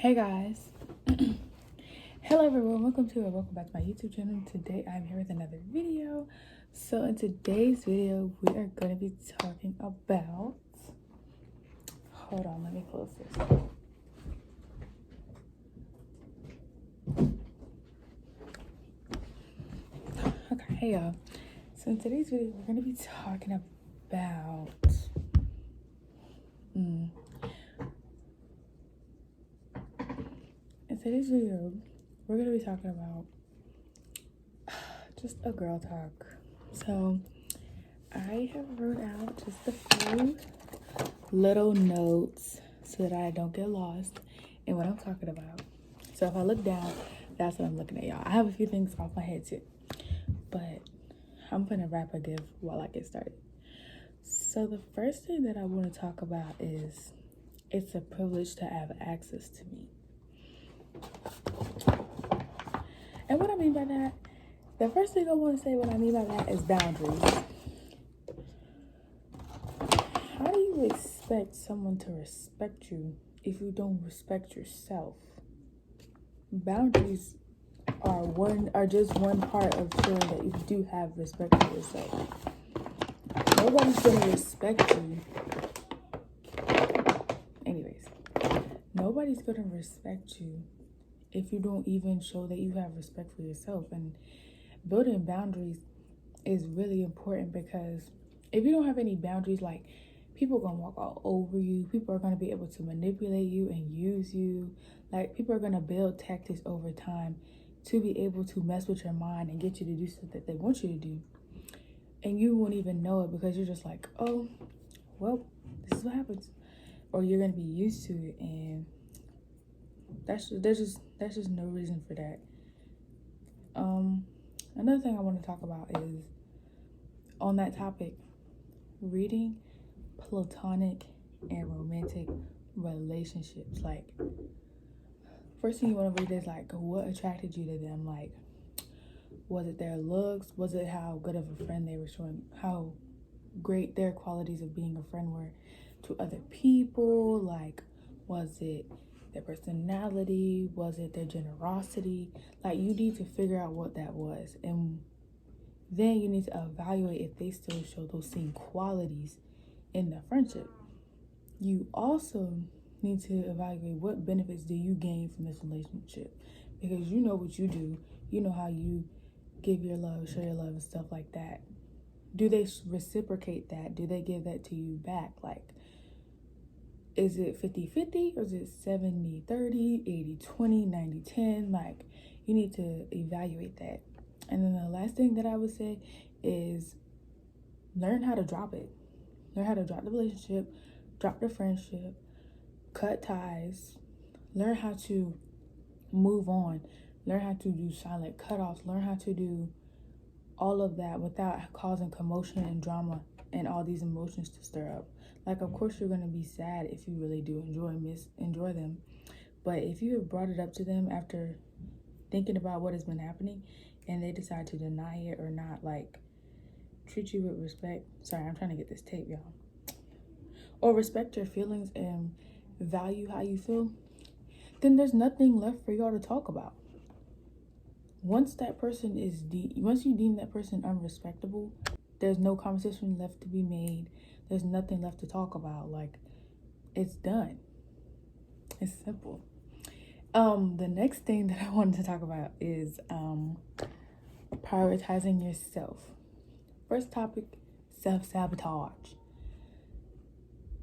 Hey guys. Hello everyone, welcome back to my YouTube channel. Today I'm here with another video. So in today's video we are going to be talking about, hold on, let me close this. Okay, hey y'all. So in today's video we're going to be talking about in today's video we're going to be talking about just a girl talk. So I have wrote out just a few little notes so that I don't get lost in what I'm talking about. So if I look down, that's what I'm looking at, y'all. I have a few things off my head too, but I'm gonna wrap a gift while I get started. So the first thing that I want to talk about is it's a privilege to have access to me. And what I mean by that, the first thing I want to say what I mean by that is boundaries. How do you expect someone to respect you if you don't respect yourself? Boundaries are just one part of showing that you do have respect for yourself. Nobody's gonna respect you. Anyways, nobody's gonna respect you if you don't even show that you have respect for yourself. And building boundaries is really important, because if you don't have any boundaries, like, people are gonna walk all over you. People are gonna be able to manipulate you and use you. Like, people are gonna build tactics over time to be able to mess with your mind and get you to do stuff that they want you to do. And you won't even know it, because you're just like, oh, well, this is what happens. Or you're gonna be used to it, and there's just no reason for that. Another thing I want to talk about is, on that topic, reading platonic and romantic relationships. Like, first thing you want to read is, like, what attracted you to them? Like, was it their looks? Was it how good of a friend they were showing? How great their qualities of being a friend were to other people? Like, was it their personality? Was it their generosity? Like, you need to figure out what that was, and then you need to evaluate if they still show those same qualities in the friendship. You also need to evaluate what benefits do you gain from this relationship, because you know what you do. You know how you give your love, show your love, and stuff like that. Do they reciprocate that? Do they give that to you back? Like, is it 50-50, or is it 70-30, 80-20, 90-10? Like, you need to evaluate that. And then the last thing that I would say is learn how to drop it. Learn how to drop the relationship, drop the friendship, cut ties, learn how to move on, learn how to do silent cutoffs, learn how to do all of that without causing commotion and drama and all these emotions to stir up. Like, of course you're going to be sad if you really do enjoy them, but if you have brought it up to them after thinking about what has been happening and they decide to deny it or not, like, treat you with respect. Sorry, I'm trying to get this tape, y'all. Or respect your feelings and value how you feel, then there's nothing left for y'all to talk about. Once you deem that person unrespectable, there's no conversation left to be made. There's nothing left to talk about. Like, it's done. It's simple. The next thing that I wanted to talk about is prioritizing yourself. First topic, self-sabotage.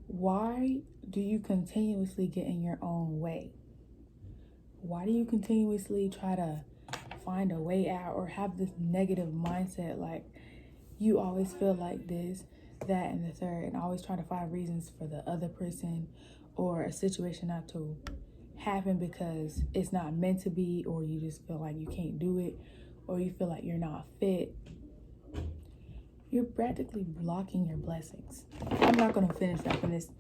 Why do you continuously get in your own way? Why do you continuously try to find a way out or have this negative mindset? Like, you always feel like this, that, and the third, and always trying to find reasons for the other person or a situation not to happen because it's not meant to be, or you just feel like you can't do it, or you feel like you're not fit. You're practically blocking your blessings. I'm not going to finish up in this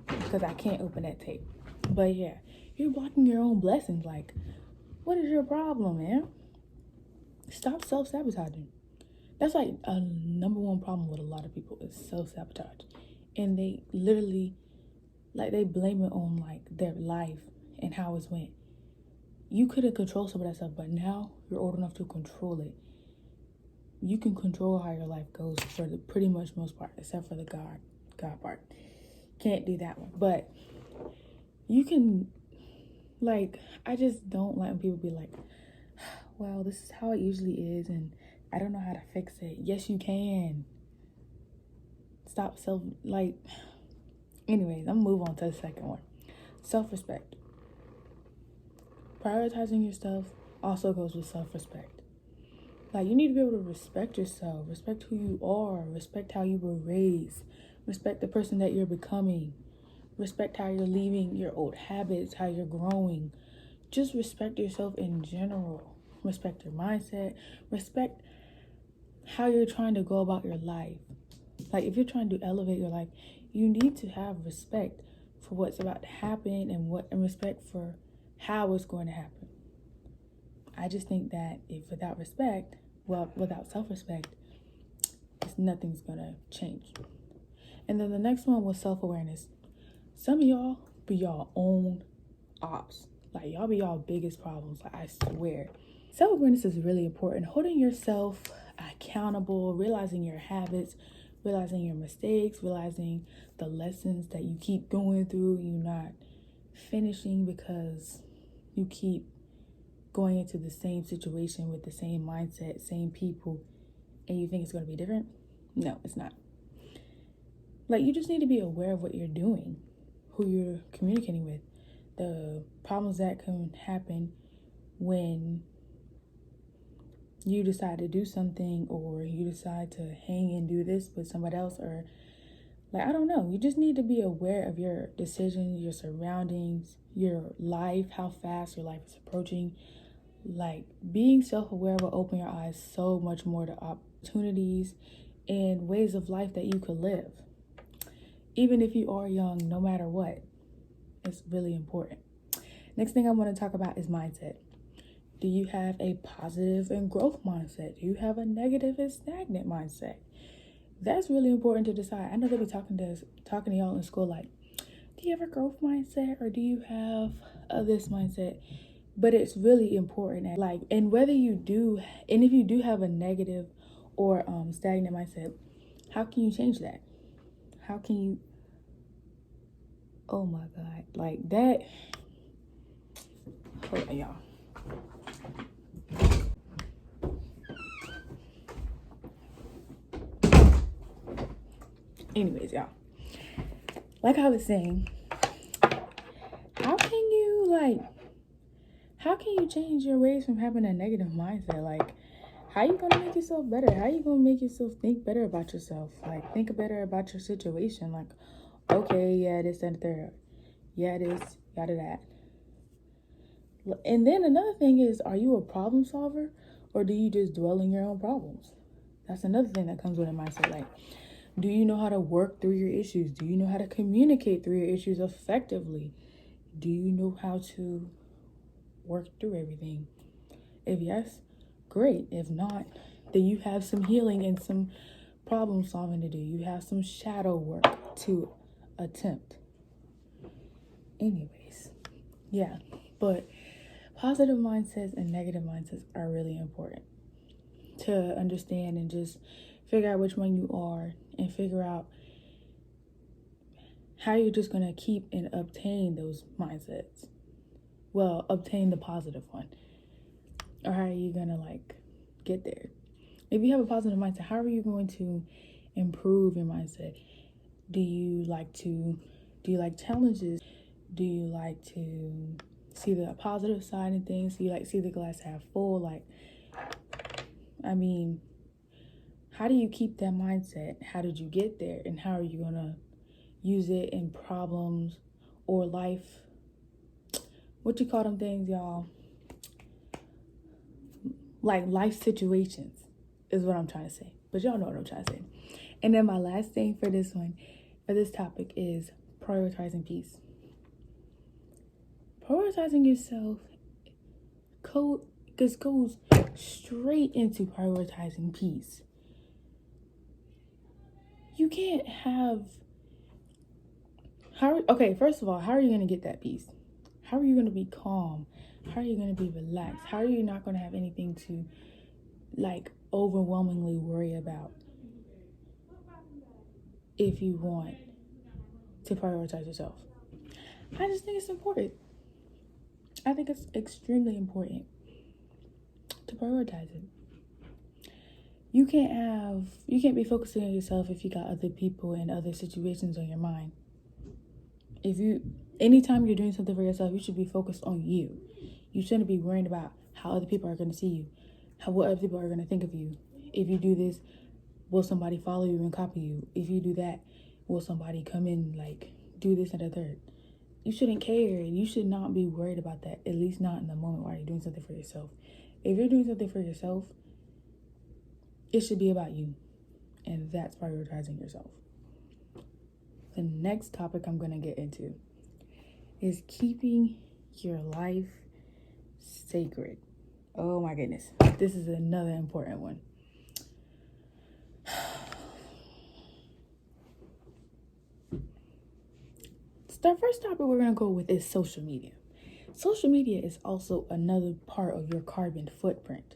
because I can't open that tape. But yeah, you're blocking your own blessings. Like, what is your problem, man? Stop self-sabotaging. That's like a number one problem with a lot of people is self-sabotage. And they literally, like, they blame it on, like, their life and how it's went. You couldn't control some of that stuff, but now you're old enough to control it. You can control how your life goes for the pretty much most part, except for the God part. Can't do that one. But you can, like, I just don't like when people be like, well, this is how it usually is, and I don't know how to fix it. Yes, you can. Stop anyways, I'm gonna move on to the second one. Self-respect. Prioritizing yourself also goes with self-respect. Like, you need to be able to respect yourself, respect who you are, respect how you were raised, respect the person that you're becoming, respect how you're leaving your old habits, how you're growing. Just respect yourself in general. Respect your mindset, respect how you're trying to go about your life. Like, if you're trying to elevate your life, you need to have respect for what's about to happen and respect for how it's going to happen. I just think that without self-respect, nothing's gonna change. And then the next one was self-awareness. Some of y'all be y'all own ops. Like, y'all be y'all biggest problems. Like, I swear. Self-awareness is really important. Holding yourself accountable, realizing your habits, realizing your mistakes, realizing the lessons that you keep going through, you're not finishing because you keep going into the same situation with the same mindset, same people, and you think it's going to be different. No, it's not. Like, you just need to be aware of what you're doing, who you're communicating with, the problems that can happen when you decide to do something, or you decide to hang and do this with somebody else, or like, I don't know. You just need to be aware of your decisions, your surroundings, your life, how fast your life is approaching. Like, being self-aware will open your eyes so much more to opportunities and ways of life that you could live. Even if you are young, no matter what, it's really important. Next thing I want to talk about is mindset. Do you have a positive and growth mindset? Do you have a negative and stagnant mindset? That's really important to decide. I know they'll be talking to y'all in school like, do you have a growth mindset or do you have this mindset? But it's really important. And whether you do, and if you do have a negative or stagnant mindset, how can you change that? How can you, oh my God, like that. Hold on, y'all. Anyways, y'all, like I was saying, how can you change your ways from having a negative mindset? Like, how you gonna make yourself better? How you gonna make yourself think better about yourself? Like, think better about your situation. Like, okay, yeah, this and third. Yeah, this, yada that. And then another thing is, are you a problem solver or do you just dwell in your own problems? That's another thing that comes with a mindset. Like, do you know how to work through your issues? Do you know how to communicate through your issues effectively? Do you know how to work through everything? If yes, great. If not, then you have some healing and some problem solving to do. You have some shadow work to attempt. Anyways, yeah, but positive mindsets and negative mindsets are really important to understand and just figure out which one you are and figure out how you're just going to keep and obtain those mindsets. Well, obtain the positive one. Or how are you going to get there? If you have a positive mindset, how are you going to improve your mindset? Do you like challenges? Do you like to see the positive side of things? Do you see the glass half full? How do you keep that mindset? How did you get there? And how are you going to use it in problems or life? What you call them things, y'all? Like life situations is what I'm trying to say. But y'all know what I'm trying to say. And then my last thing for this topic is prioritizing peace. Prioritizing yourself goes straight into prioritizing peace. You can't have... Okay, first of all, how are you going to get that peace? How are you going to be calm? How are you going to be relaxed? How are you not going to have anything to like overwhelmingly worry about if you want to prioritize yourself? I just think it's important. I think it's extremely important to prioritize it. You can't be focusing on yourself if you got other people and other situations on your mind. Anytime you're doing something for yourself, you should be focused on you. You shouldn't be worrying about how other people are going to see you, what other people are going to think of you. If you do this, will somebody follow you and copy you? If you do that, will somebody come in like do this and the third? You shouldn't care. You should not be worried about that, at least not in the moment while you're doing something for yourself. If you're doing something for yourself, it should be about you, and that's prioritizing yourself. The next topic I'm going to get into is keeping your life sacred. Oh my goodness. This is another important one. The first topic we're going to go with is social media. Social media is also another part of your carbon footprint.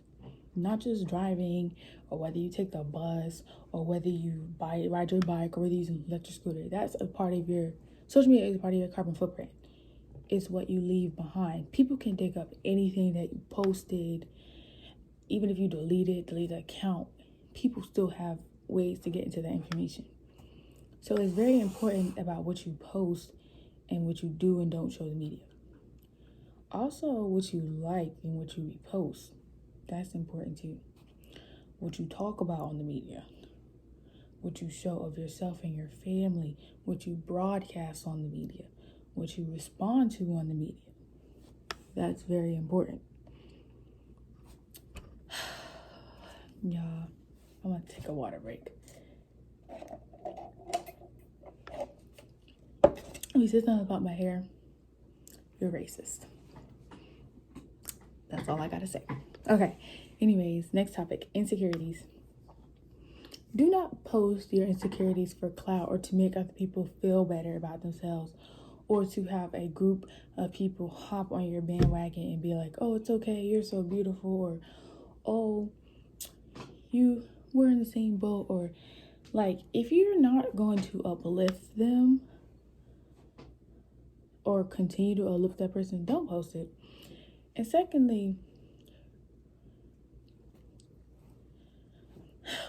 Not just driving, or whether you take the bus, or whether you ride your bike, or whether you use an electric scooter. That's a part of your social media is a part of your carbon footprint. It's what you leave behind. People can dig up anything that you posted, even if you delete the account. People still have ways to get into that information. So it's very important about what you post and what you do and don't show the media. Also, what you like and what you repost. That's important too. What you talk about on the media, what you show of yourself and your family, what you broadcast on the media, what you respond to on the media. That's very important. Y'all, I'm gonna take a water break. If you say something about my hair, you're racist. That's all I gotta say. Okay, anyways, next topic, insecurities. Do not post your insecurities for clout or to make other people feel better about themselves, or to have a group of people hop on your bandwagon and be like, oh, it's okay, you're so beautiful, or oh, we're in the same boat. Or like, if you're not going to uplift them or continue to uplift that person, don't post it. And secondly,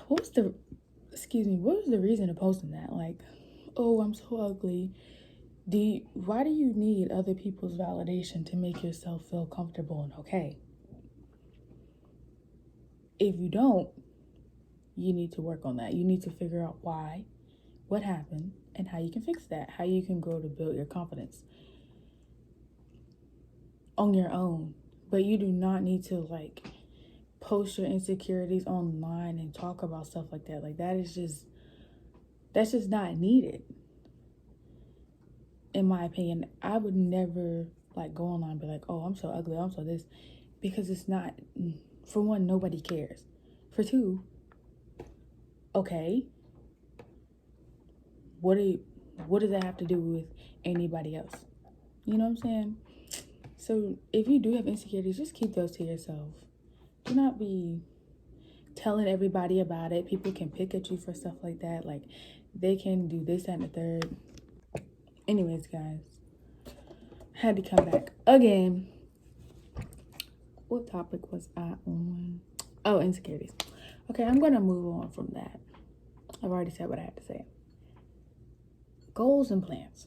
what was the reason of posting that? Like, oh, I'm so ugly. Why do you need other people's validation to make yourself feel comfortable and okay? If you don't, you need to work on that. You need to figure out why, what happened, and how you can fix that, how you can grow to build your confidence on your own. But you do not need to like post your insecurities online and talk about stuff like that. Like that's just not needed. In my opinion, I would never like go online and be like, oh, I'm so ugly, I'm so this, because it's not, for one, nobody cares. For two, okay, what does that have to do with anybody else? You know what I'm saying? So if you do have insecurities, just keep those to yourself. Do not be telling everybody about it. People can pick at you for stuff like that. Like, they can do this, that, and the third. Anyways, guys, I had to come back again. What topic was I on? Oh, insecurities. Okay, I'm going to move on from that. I've already said what I had to say. Goals and plans.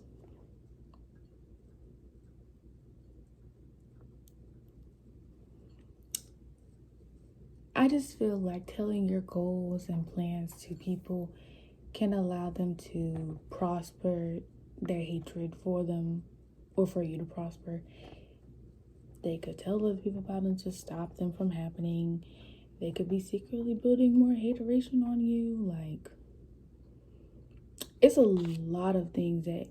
I just feel like telling your goals and plans to people can allow them to prosper their hatred for them, or for you to prosper. They could tell other people about them to stop them from happening. They could be secretly building more hateration on you. Like, it's a lot of things that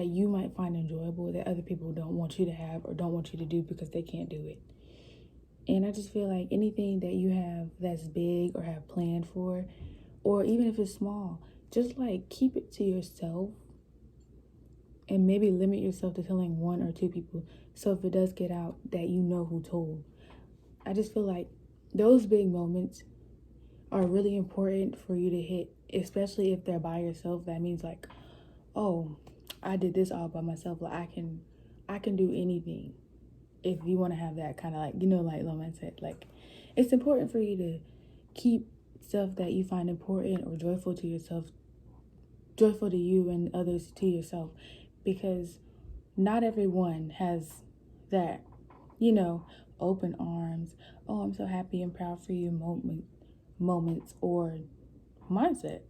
you might find enjoyable that other people don't want you to have or don't want you to do because they can't do it. And I just feel like anything that you have that's big or have planned for, or even if it's small, just like keep it to yourself And maybe limit yourself to telling one or two people. So if it does get out, that you know who told. I just feel like those big moments are really important for you to hit, especially if they're by yourself. That means like, oh, I did this all by myself. Like I can do anything. If you want to have that kind of like, like low mindset, like it's important for you to keep stuff that you find important or joyful to yourself, joyful to you and others to yourself, because not everyone has that, open arms, oh, I'm so happy and proud for you moments or mindset.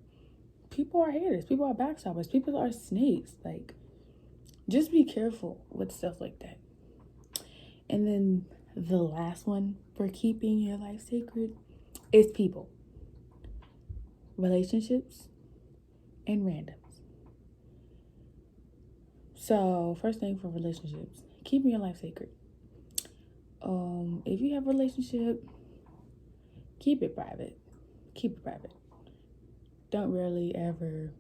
People are haters, people are backstabbers, people are snakes. Like, just be careful with stuff like that. And then the last one for keeping your life sacred is people, relationships, and randoms. So, first thing for relationships, keeping your life sacred. If you have a relationship, keep it private. Keep it private. Don't really ever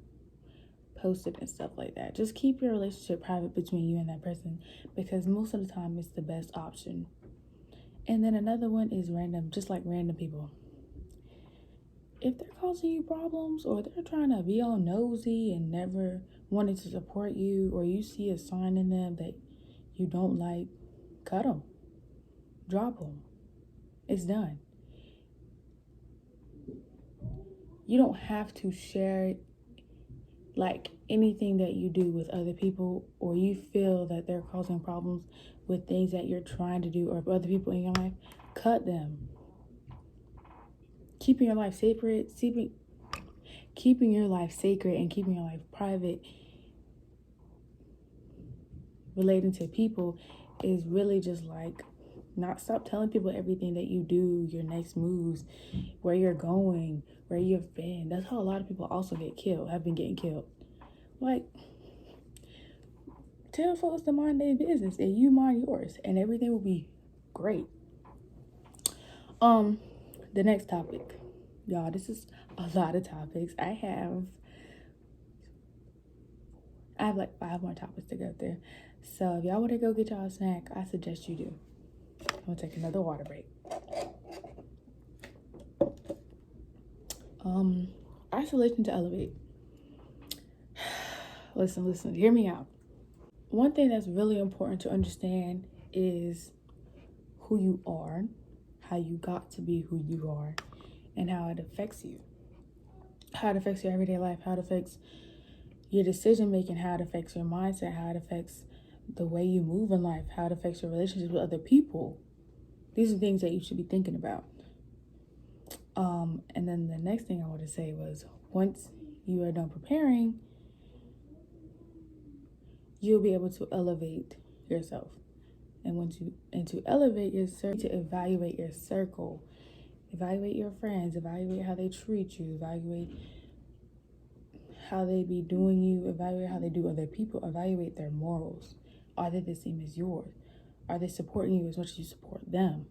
post it and stuff like that. Just keep your relationship private between you and that person, because most of the time it's the best option. And then another one is random, just like random people. If they're causing you problems, or they're trying to be all nosy and never wanting to support you, or you see a sign in them that you don't like, cut them. Drop them. It's done. You don't have to share like anything that you do with other people, or you feel that they're causing problems with things that you're trying to do or other people in your life. Cut them. Keeping your life sacred, keeping your life sacred and keeping your life private relating to people is really just like, not stop telling people everything that you do, your next moves, where you're going, where you've been. That's how a lot of people also have been getting killed. Like, tell folks to mind their business and you mind yours, and everything will be great. The next topic, y'all, this is a lot of topics. I have like 5 more topics to go through. So if y'all want to go get y'all a snack, I suggest you do. I'm gonna take another water break. Isolation to elevate. Listen, hear me out. One thing that's really important to understand is who you are, how you got to be who you are, and how it affects you. How it affects your everyday life, how it affects your decision making, how it affects your mindset, how it affects the way you move in life, how it affects your relationships with other people. These are things that you should be thinking about. And then the next thing I want to say was, once you are done preparing, you'll be able to elevate yourself. And to elevate yourself, to evaluate your circle, evaluate your friends, evaluate how they treat you, evaluate how they be doing you, evaluate how they do other people, evaluate their morals. Are they the same as yours? Are they supporting you as much as you support them?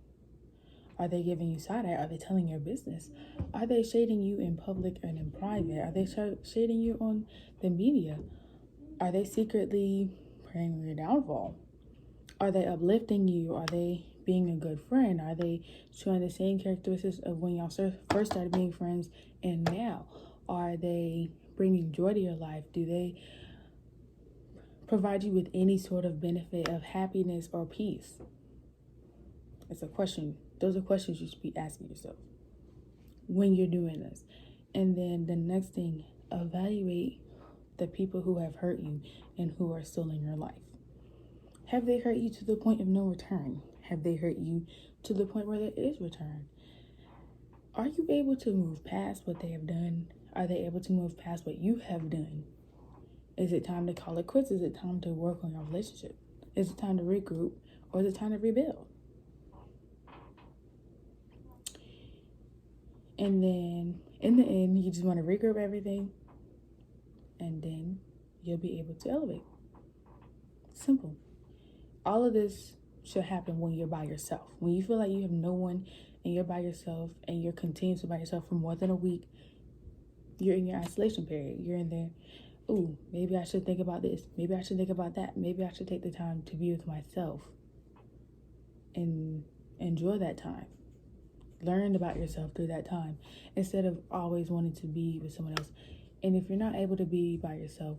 Are they giving you side eye? Are they telling your business? Are they shading you in public and in private? Are they shading you on the media? Are they secretly praying on your downfall? Are they uplifting you? Are they being a good friend? Are they showing the same characteristics of when y'all first started being friends and now? Are they bringing joy to your life? Do they provide you with any sort of benefit of happiness or peace? It's a question. Those are questions you should be asking yourself when you're doing this. And then the next thing, evaluate the people who have hurt you and who are still in your life. Have they hurt you to the point of no return? Have they hurt you to the point where there is return? Are you able to move past what they have done? Are they able to move past what you have done? Is it time to call it quits? Is it time to work on your relationship? Is it time to regroup, or is it time to rebuild? And then in the end, you just want to regroup everything, and then you'll be able to elevate. Simple. All of this should happen when you're by yourself. When you feel like you have no one and you're by yourself and you're continuously by yourself for more than a week, you're in your isolation period. You're in there ooh, maybe I should think about this. Maybe I should think about that. Maybe I should take the time to be with myself and enjoy that time. Learn about yourself through that time instead of always wanting to be with someone else. And if you're not able to be by yourself,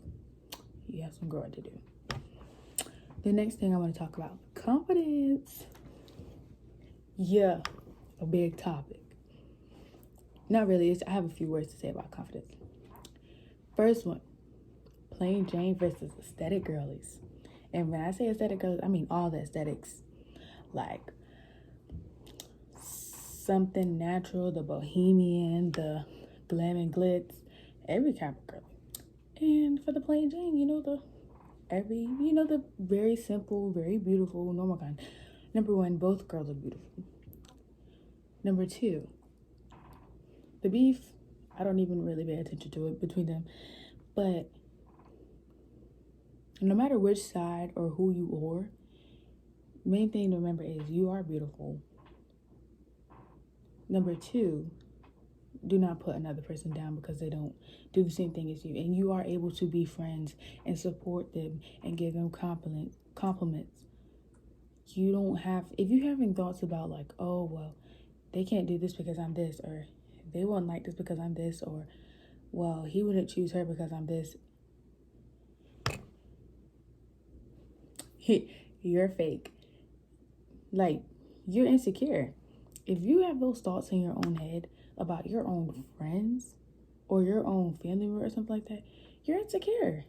you have some growing to do. The next thing I want to talk about, confidence. Yeah, a big topic. Not really. I have a few words to say about confidence. First one, plain Jane versus aesthetic girlies. And when I say aesthetic girlies, I mean all the aesthetics. Like something natural, the bohemian, the glam and glitz, every kind of girl. And for the plain Jane, the very simple, very beautiful, normal kind. Number one, both girls are beautiful. Number two, the beef, I don't even really pay attention to it between them. But no matter which side or who you are, main thing to remember is you are beautiful. Number two, do not put another person down because they don't do the same thing as you. And you are able to be friends and support them and give them compliments. You don't have, if you're having thoughts about like, oh, well, they can't do this because I'm this, or they won't like this because I'm this, or, well, he wouldn't choose her because I'm this. You're fake. Like, you're insecure. If you have those thoughts in your own head about your own friends or your own family member or something like that, you're insecure.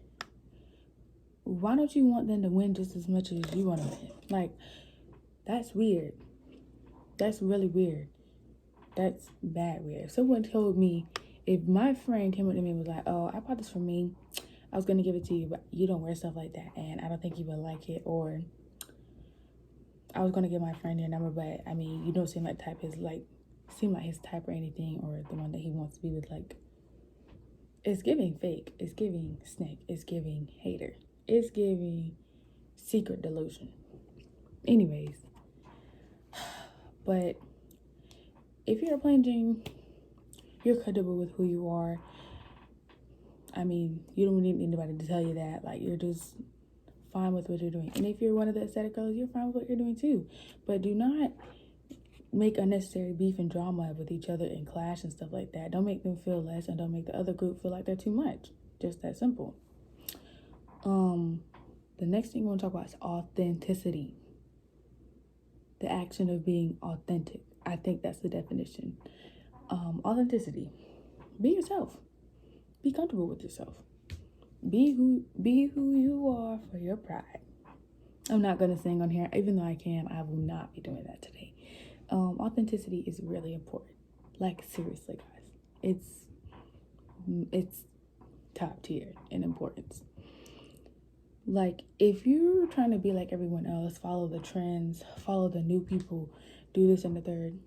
Why don't you want them to win just as much as you want to win? Like, that's weird. That's really weird. That's bad weird. If someone told me, if my friend came up to me and was like, oh, I bought this for me, I was going to give it to you, but you don't wear stuff like that, and I don't think you would like it, or I was going to give my friend your number, but I mean, you don't seem like his type or anything, or the one that he wants to be with. Like, it's giving fake, it's giving snake, it's giving hater, it's giving secret delusion. Anyways, but if you're a plain Jane, you're comfortable with who you are. I mean, you don't need anybody to tell you that. Like, you're just fine with what you're doing. And if you're one of the aesthetic girls, you're fine with what you're doing too. But do not make unnecessary beef and drama with each other and clash and stuff like that. Don't make them feel less, and don't make the other group feel like they're too much. Just that simple. The next thing I want to talk about is authenticity. The action of being authentic. I think that's the definition. Authenticity. Be yourself. Be comfortable with yourself. Be who you are for your pride. I'm not gonna sing on here, even though I can. I will not be doing that today. Authenticity is really important. Like, seriously, guys, it's top tier in importance. Like, if you're trying to be like everyone else, follow the trends, follow the new people, do this and the third,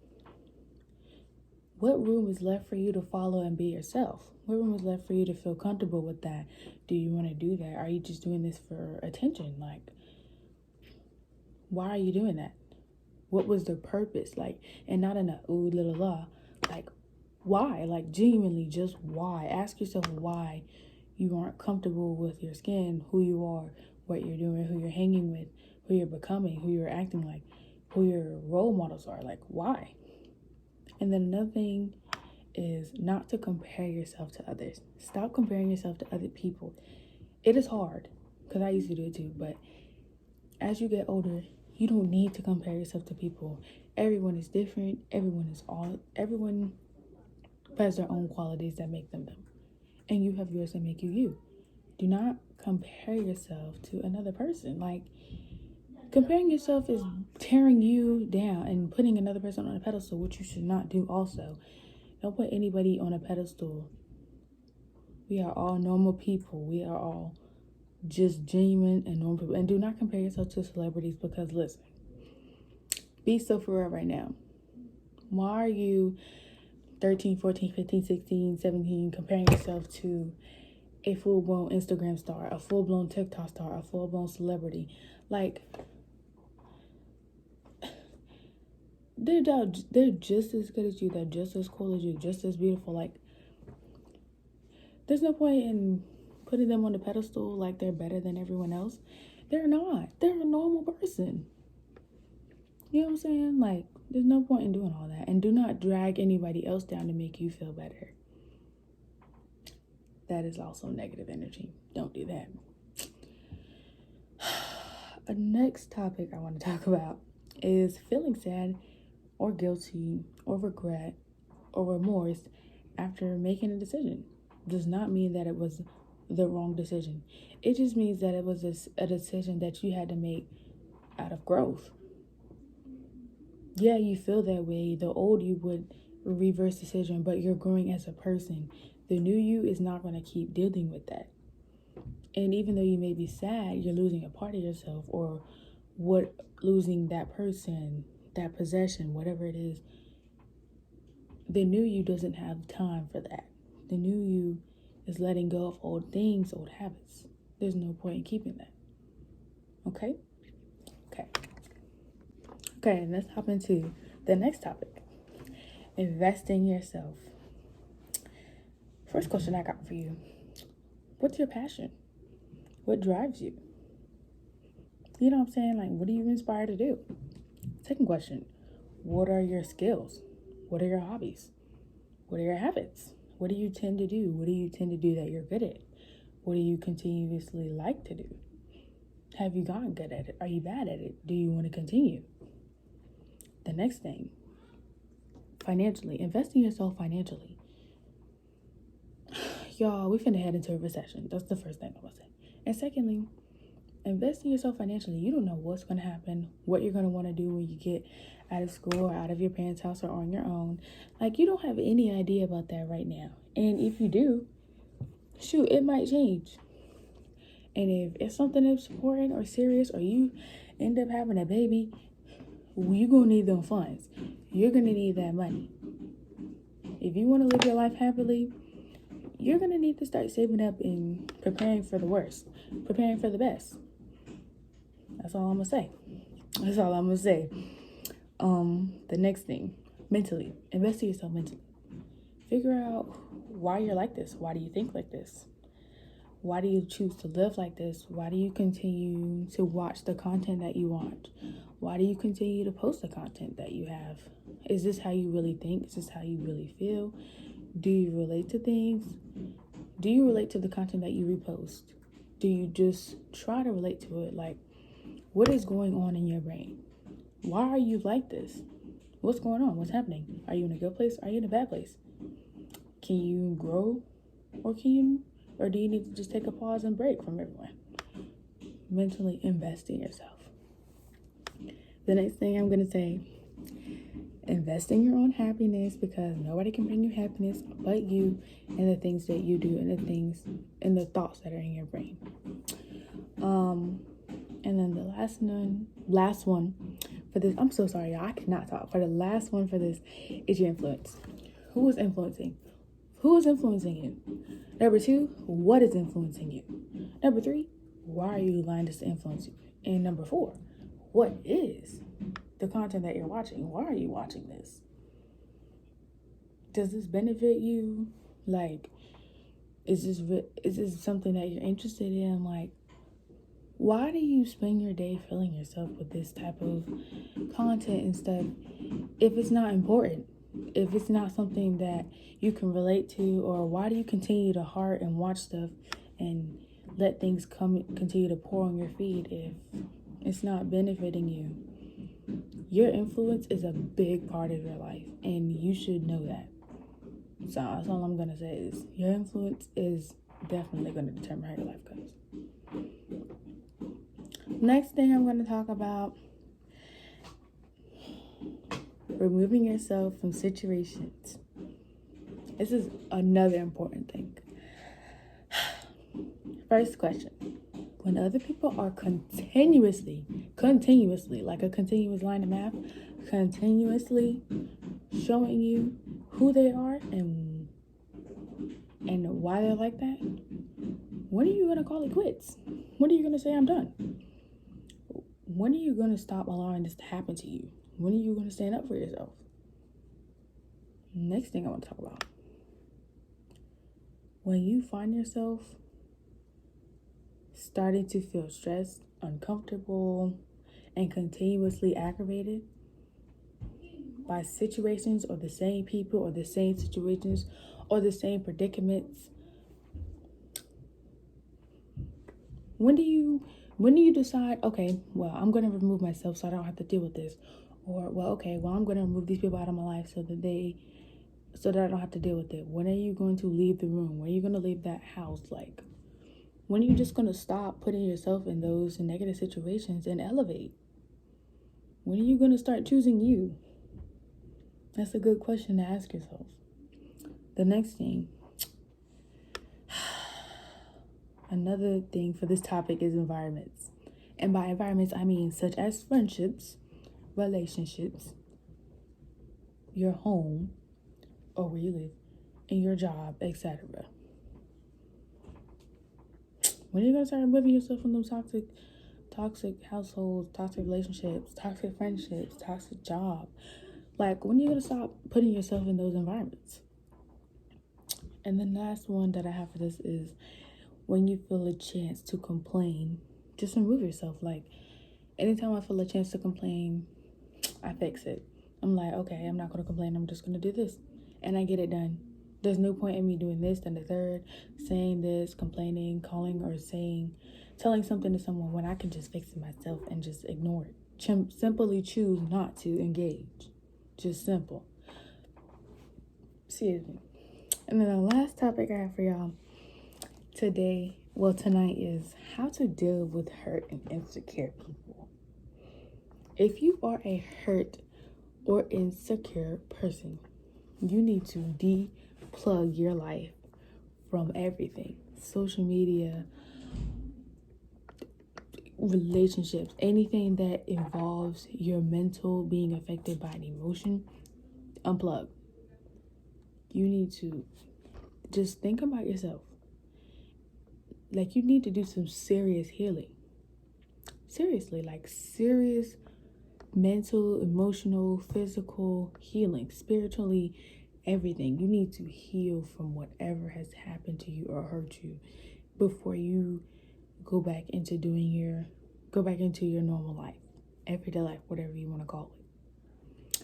what room is left for you to follow and be yourself? What room is left for you to feel comfortable with that? Do you want to do that? Are you just doing this for attention? Like, why are you doing that? What was the purpose? Like, and not in a ooh, little la. Like, why? Like, genuinely, just why? Ask yourself why you aren't comfortable with your skin, who you are, what you're doing, who you're hanging with, who you're becoming, who you're acting like, who your role models are. Like, why? And then another thing is not to compare yourself to others. Stop comparing yourself to other people. It is hard, because I used to do it too, but as you get older, you don't need to compare yourself to people. Everyone is different. Everyone has their own qualities that make them them. And you have yours that make you you. Do not compare yourself to another person. Like, comparing yourself is tearing you down and putting another person on a pedestal, which you should not do also. Don't put anybody on a pedestal. We are all normal people. We are all just genuine and normal people. And do not compare yourself to celebrities, because listen, be so for real right now. Why are you 13, 14, 15, 16, 17 comparing yourself to a full-blown Instagram star, a full-blown TikTok star, a full-blown celebrity? Like, they're just as good as you. They're just as cool as you, just as beautiful. Like, there's no point in putting them on the pedestal like they're better than everyone else. They're not. They're a normal person. You know what I'm saying? Like, there's no point in doing all that. And do not drag anybody else down to make you feel better. That is also negative energy. Don't do that. The next topic I want to talk about is feeling sad or guilty or regret or remorse after making a decision. Does not mean that it was the wrong decision. It just means that it was a decision that you had to make out of growth. Yeah, you feel that way. The old you would reverse decision, but you're growing as a person. The new you is not going to keep dealing with that. And even though you may be sad, you're losing a part of yourself, or losing that person, that possession, whatever it is. The new you doesn't have time for that. The new you is letting go of old things, old habits. There's no point in keeping that. Okay? Okay, and let's hop into the next topic. Invest in yourself. First question I got for you. What's your passion? What drives you? You know what I'm saying? Like, what are you inspired to do? Second question. What are your skills? What are your hobbies? What are your habits? What do you tend to do? What do you tend to do that you're good at? What do you continuously like to do? Have you gotten good at it? Are you bad at it? Do you want to continue? The next thing, financially. Invest in yourself financially. Y'all, we finna head into a recession. That's the first thing I'm gonna say. And secondly, invest in yourself financially. You don't know what's gonna happen, what you're gonna want to do when you get out of school or out of your parents' house or on your own. Like, you don't have any idea about that right now. And if you do, shoot, it might change. And if it's something that's important or serious, or you end up having a baby, you're gonna need them funds. You're gonna need that money. If you want to live your life happily, you're gonna need to start saving up and preparing for the worst, preparing for the best. That's all I'm gonna say. The next thing, mentally. Invest in yourself mentally. Figure out why you're like this. Why do you think like this? Why do you choose to live like this? Why do you continue to watch the content that you watch? Why do you continue to post the content that you have? Is this how you really think? Is this how you really feel? Do you relate to things? Do you relate to the content that you repost? Do you just try to relate to it? Like, what is going on in your brain? Why are you like this? What's going on? What's happening? Are you in a good place? Are you in a bad place? Can you grow? Or do you need to just take a pause and break from everyone? Mentally invest in yourself. The next thing I'm going to say, invest in your own happiness, because nobody can bring you happiness but you, and the things that you do, and the things and the thoughts that are in your brain. And then the last one for this, I'm so sorry, y'all, I cannot talk. For the last one for this is your influence. Who is influencing? Who is influencing you? Number 2, what is influencing you? Number 3, why are you allowing this to influence you? And number 4, what is the content that you're watching? Why are you watching this? Does this benefit you? Like, is this something that you're interested in? Like, why do you spend your day filling yourself with this type of content and stuff if it's not important? If it's not something that you can relate to? Or why do you continue to heart and watch stuff and let things continue to pour on your feed if it's not benefiting you? Your influence is a big part of your life, and you should know that. So that's all I'm going to say is your influence is definitely going to determine how your life goes. Next thing I'm going to talk about, removing yourself from situations. This is another important thing. First question. When other people are continuously, like a continuous line of math, continuously showing you who they are and why they're like that, when are you going to call it quits? When are you going to say, I'm done? When are you going to stop allowing this to happen to you? When are you going to stand up for yourself? Next thing I want to talk about. When you find yourself starting to feel stressed, uncomfortable, and continuously aggravated by situations or the same people or the same situations or the same predicaments? When do you decide, okay, well, I'm going to remove myself so I don't have to deal with this? Or, well, okay, well, I'm going to remove these people out of my life so that I don't have to deal with it. When are you going to leave the room? When are you going to leave that house? Like, when are you just going to stop putting yourself in those negative situations and elevate? When are you going to start choosing you? That's a good question to ask yourself. The next thing, another thing for this topic is environments. And by environments, I mean such as friendships, relationships, your home, or where you live, and your job, etc. When are you going to start removing yourself from those toxic households, toxic relationships, toxic friendships, toxic job? Like, when are you going to stop putting yourself in those environments? And the last one that I have for this is when you feel a chance to complain, just remove yourself. Like, anytime I feel a chance to complain, I fix it. I'm like, okay, I'm not going to complain. I'm just going to do this. And I get it done. There's no point in me doing this, then the third, saying this, complaining, calling, or telling something to someone when I can just fix it myself and just ignore it. Simply choose not to engage. Just simple. Excuse me. And then the last topic I have for y'all tonight is how to deal with hurt and insecure people. If you are a hurt or insecure person, you need to deplug your life from everything. Social media, relationships, anything that involves your mental being affected by an emotion, unplug. You need to just think about yourself. Like, you need to do some serious healing. Seriously, like serious mental, emotional, physical healing, spiritually, everything. You need to heal from whatever has happened to you or hurt you before you go back into your normal life, everyday life, whatever you want to call it.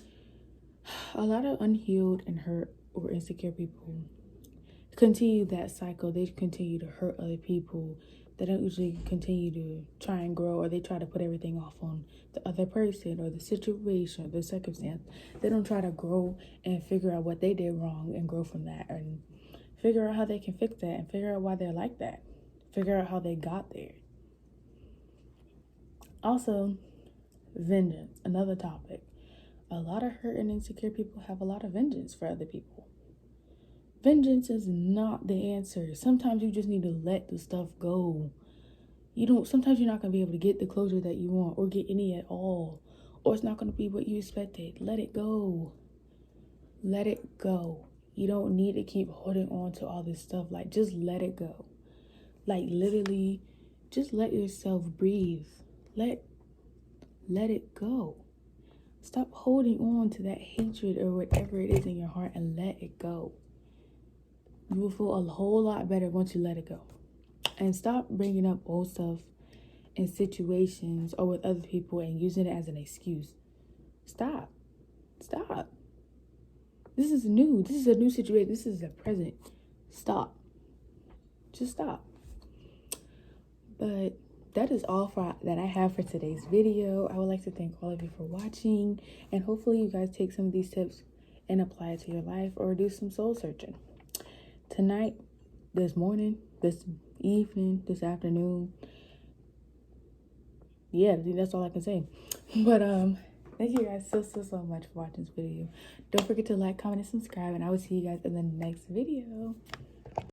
A lot of unhealed and hurt or insecure people continue that cycle. They continue to hurt other people. They don't usually continue to try and grow, or they try to put everything off on the other person or the situation or the circumstance. They don't try to grow and figure out what they did wrong and grow from that, and figure out how they can fix that, and figure out why they're like that. Figure out how they got there. Also, vengeance, another topic. A lot of hurt and insecure people have a lot of vengeance for other people. Vengeance is not the answer. Sometimes you just need to let the stuff go. Sometimes you're not going to be able to get the closure that you want, or get any at all, or it's not going to be what you expected. Let it go. Let it go. You don't need to keep holding on to all this stuff. Like, just let it go. Like, literally, just let yourself breathe. Let it go. Stop holding on to that hatred or whatever it is in your heart, and let it go. You will feel a whole lot better once you let it go. And stop bringing up old stuff in situations or with other people and using it as an excuse. Stop. This is new. This is a new situation. This is a present. Stop. Just stop. But that is all that I have for today's video. I would like to thank all of you for watching, and hopefully you guys take some of these tips and apply it to your life, or do some soul searching. Tonight, this morning, this evening, this afternoon. Yeah, I think that's all I can say. But thank you guys so much for watching this video. Don't forget to like, comment, and subscribe, and I will see you guys in the next video.